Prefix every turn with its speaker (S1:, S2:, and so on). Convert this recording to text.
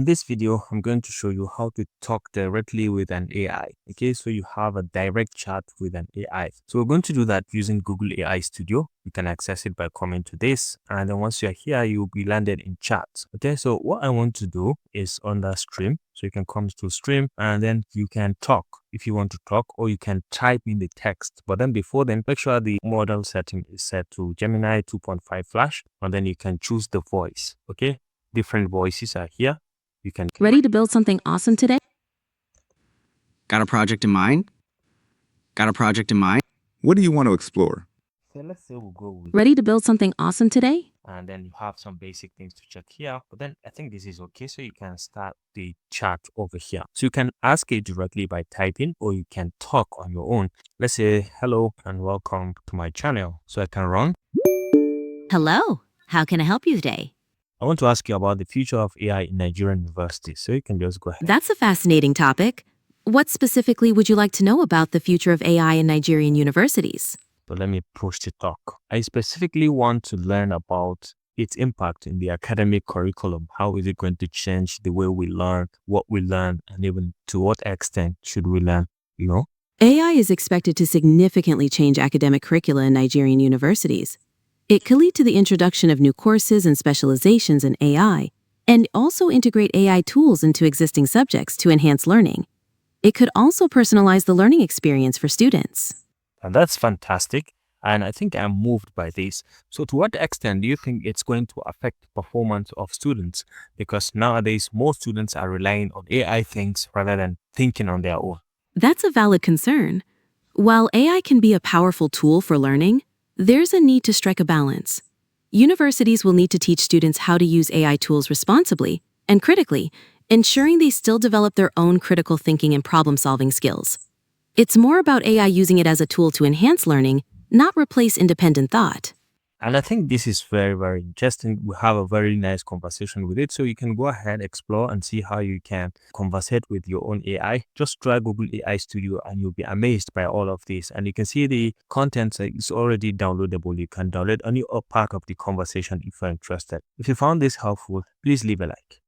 S1: In this video, I'm going to show you how to talk directly with an AI. Okay, so you have a direct chat with an AI. So we're going to do that using Google AI Studio. You can access it by coming to this, and then once you're here, you'll be landed in chat. Okay, so what I want to do is under stream. So you can come to stream and then you can talk if you want to talk, or you can type in the text. But then before then, make sure the model setting is set to Gemini 2.5 Flash, and then you can choose the voice. Okay, different voices are here. You can
S2: Ready to build something awesome today?
S3: Got a project in mind? Got a project in mind?
S4: What do you want to explore?
S1: So let's say we'll go with,
S2: Ready to build something awesome today?
S1: and then you have some basic things to check here. But then I think this is okay. So you can start the chat over here. So you can ask it directly by typing, or you can talk on your own. Let's say, hello and welcome to my channel. So I can run.
S5: Hello, how can I help you today?
S1: I want to ask you about the future of AI in Nigerian universities. So you can just go ahead.
S5: That's a fascinating topic. What specifically would you like to know about the future of AI in Nigerian universities?
S1: So let me push to talk. I specifically want to learn about its impact in the academic curriculum. How is it going to change the way we learn, what we learn, and even to what extent should we learn,
S2: AI is expected to significantly change academic curricula in Nigerian universities. It could lead to the introduction of new courses and specializations in AI, and also integrate AI tools into existing subjects to enhance learning. It could also personalize the learning experience for students.
S1: And that's fantastic. And I think I'm moved by this. So to what extent do you think it's going to affect the performance of students? Because nowadays, most students are relying on AI things rather than thinking on their own.
S2: That's a valid concern. While AI can be a powerful tool for learning, there's a need to strike a balance. Universities will need to teach students how to use AI tools responsibly and critically, ensuring they still develop their own critical thinking and problem-solving skills. It's more about AI using it as a tool to enhance learning, not replace independent thought.
S1: And I think this is very, very interesting. We have a very nice conversation with it. So you can go ahead, explore, and see how you can conversate with your own AI. Just try Google AI Studio and you'll be amazed by all of this. And you can see the content is already downloadable. You can download any part of the conversation if you're interested. If you found this helpful, please leave a like.